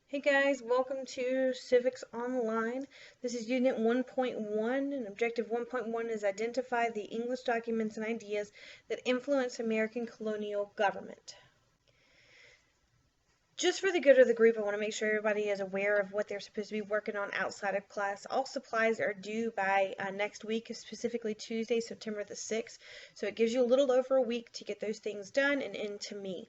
Hey guys, welcome to Civics Online. This is Unit 1.1, and Objective 1.1 is identify the English documents and ideas that influence American colonial government. Just for the good of the group, I want to make sure everybody is aware of what they're supposed to be working on outside of class. All supplies are due by next week, specifically Tuesday, September the 6th. So it gives you a little over a week to get those things done and into me.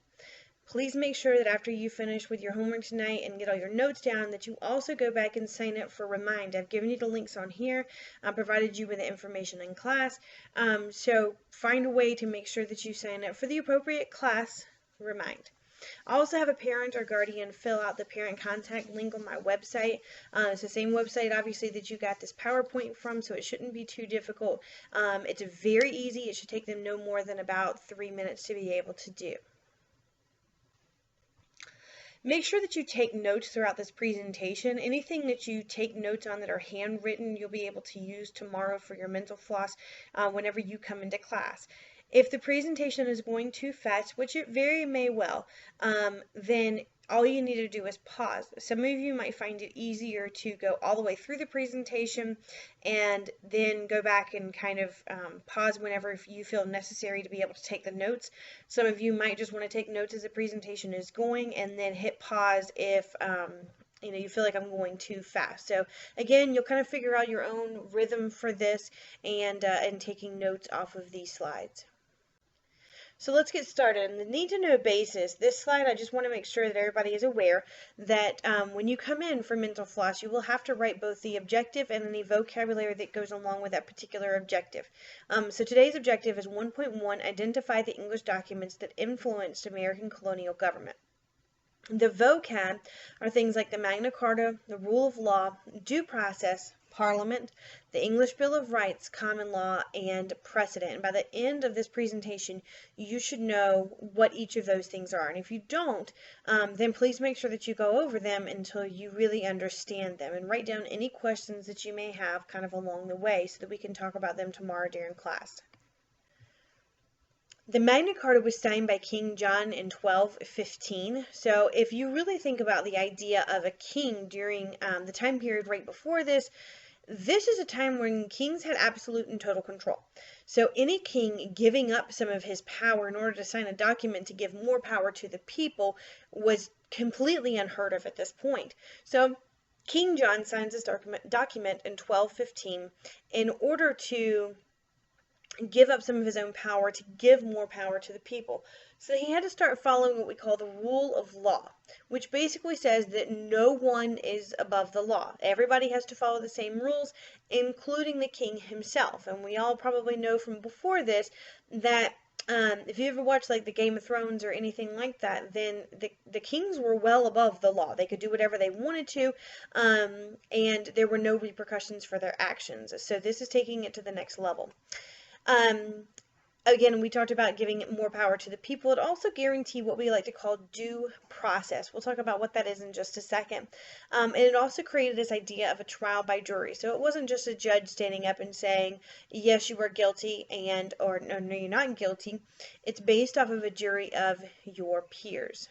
Please make sure that after you finish with your homework tonight and get all your notes down, that you also go back and sign up for Remind. I've given you the links on here. I provided you with the information in class. So find a way to make sure that you sign up for the appropriate class Remind. I also have a parent or guardian fill out the parent contact link on my website. It's the same website, obviously, that you got this PowerPoint from, so it shouldn't be too difficult. It's very easy. It should take them no more than about 3 minutes to be able to do. Make sure that you take notes throughout this presentation. Anything that you take notes on that are handwritten, you'll be able to use tomorrow for your mental floss whenever you come into class. If the presentation is going too fast, which it very may well, then all you need to do is pause. Some of you might find it easier to go all the way through the presentation and then go back and kind of pause whenever you feel necessary to be able to take the notes. Some of you might just want to take notes as the presentation is going and then hit pause if you feel like I'm going too fast. So again, you'll kind of figure out your own rhythm for this and taking notes off of these slides. So let's get started. On the need to know basis, this slide, I just want to make sure that everybody is aware that when you come in for mental floss, you will have to write both the objective and any vocabulary that goes along with that particular objective. So today's objective is 1.1, identify the English documents that influenced American colonial government. The vocab are things like the Magna Carta, the rule of law, due process, Parliament, the English Bill of Rights, common law, and precedent. And by the end of this presentation, you should know what each of those things are. And if you don't, then please make sure that you go over them until you really understand them and write down any questions that you may have kind of along the way so that we can talk about them tomorrow during class. The Magna Carta was signed by King John in 1215. So if you really think about the idea of a king during the time period right before this, this is a time when kings had absolute and total control. So any king giving up some of his power in order to sign a document to give more power to the people was completely unheard of at this point. So King John signs this document in 1215 in order to give up some of his own power to give more power to the people. So he had to start following what we call the rule of law, which basically says that no one is above the law. Everybody has to follow the same rules, including the king himself. And we all probably know from before this that if you ever watched like the Game of Thrones or anything like that, then the kings were well above the law. They could do whatever they wanted to, and there were no repercussions for their actions. So this is taking it to the next level. Again, we talked about giving more power to the people. It also guaranteed what we like to call due process. We'll talk about what that is in just a second. And it also created this idea of a trial by jury. So it wasn't just a judge standing up and saying, yes, you are guilty, or no, you're not guilty. It's based off of a jury of your peers.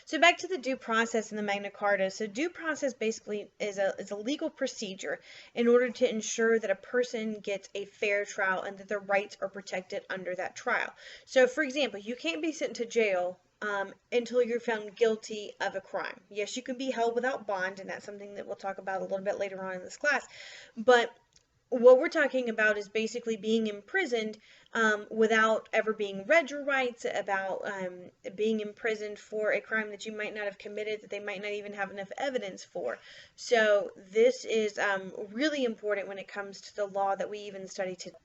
So back to the due process in the Magna Carta. So due process basically is a legal procedure in order to ensure that a person gets a fair trial and that their rights are protected under that trial. So for example, you can't be sent to jail until you're found guilty of a crime. Yes, you can be held without bond, and that's something that we'll talk about a little bit later on in this class. But what we're talking about is basically being imprisoned without ever being read your rights, about being imprisoned for a crime that you might not have committed, that they might not even have enough evidence for. So this is really important when it comes to the law that we even study today.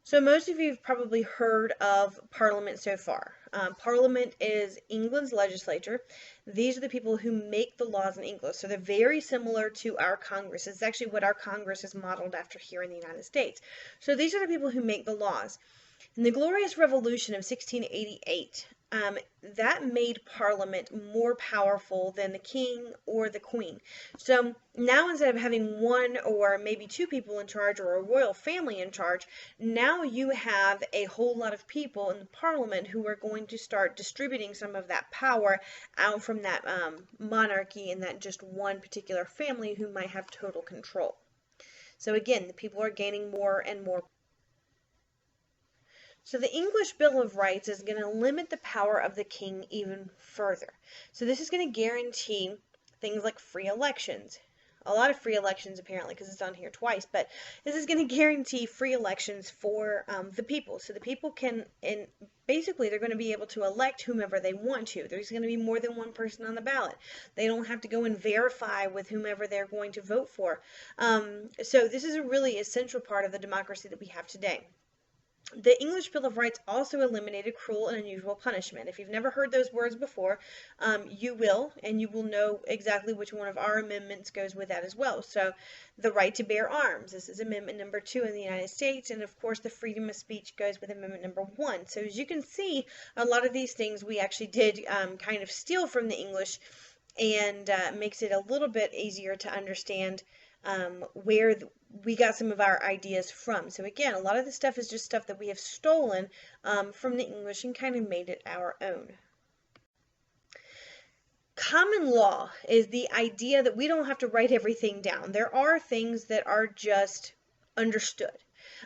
So most of you have probably heard of Parliament so far. Parliament is England's legislature. These are the people who make the laws in England. So they're very similar to our Congress. It's actually what our Congress is modeled after here in the United States. So these are the people who make the laws. In the Glorious Revolution of 1688, that made Parliament more powerful than the king or the queen. So now instead of having one or maybe two people in charge or a royal family in charge, now you have a whole lot of people in the Parliament who are going to start distributing some of that power out from that monarchy and that just one particular family who might have total control. So again, the people are gaining more and more. So the English Bill of Rights is going to limit the power of the king even further. So this is going to guarantee things like free elections. A lot of free elections apparently, because it's on here twice, but this is going to guarantee free elections for the people. So the people can, and basically they're going to be able to elect whomever they want to. There's going to be more than one person on the ballot. They don't have to go and verify with whomever they're going to vote for. So this is a really essential part of the democracy that we have today. The English Bill of Rights also eliminated cruel and unusual punishment. If you've never heard those words before, you will, and you will know exactly which one of our amendments goes with that as well. So the right to bear arms, this is Amendment number 2 in the United States, and of course the freedom of speech goes with Amendment number 1. So as you can see, a lot of these things we actually did kind of steal from the English, and makes it a little bit easier to understand where we got some of our ideas from. So again, a lot of this stuff is just stuff that we have stolen from the English and kind of made it our own. Common law is the idea that we don't have to write everything down. There are things that are just understood.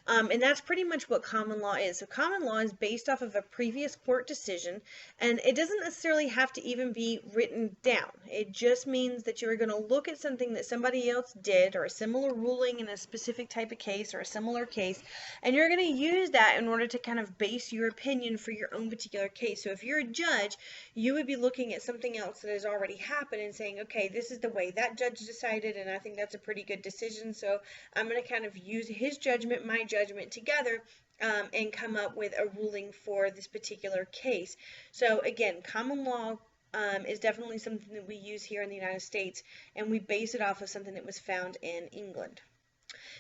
And that's pretty much what common law is. So common law is based off of a previous court decision, and it doesn't necessarily have to even be written down. It just means that you're going to look at something that somebody else did, or a similar ruling in a specific type of case or a similar case, and you're going to use that in order to kind of base your opinion for your own particular case. So if you're a judge, you would be looking at something else that has already happened and saying, okay, this is the way that judge decided, and I think that's a pretty good decision, so I'm going to kind of use his judgment, my judgment together, and come up with a ruling for this particular case. So again, common law is definitely something that we use here in the United States, and we base it off of something that was found in England.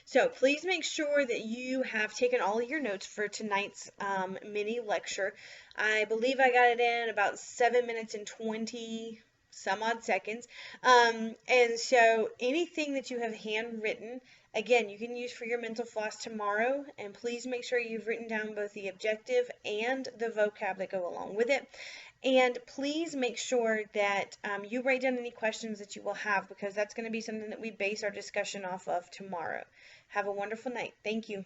So please make sure that you have taken all of your notes for tonight's mini lecture. I believe I got it in about 7 minutes and 20 some odd seconds. And so anything that you have handwritten, again, you can use for your mental floss tomorrow, and please make sure you've written down both the objective and the vocab that go along with it. And please make sure that you write down any questions that you will have, because that's going to be something that we base our discussion off of tomorrow. Have a wonderful night. Thank you.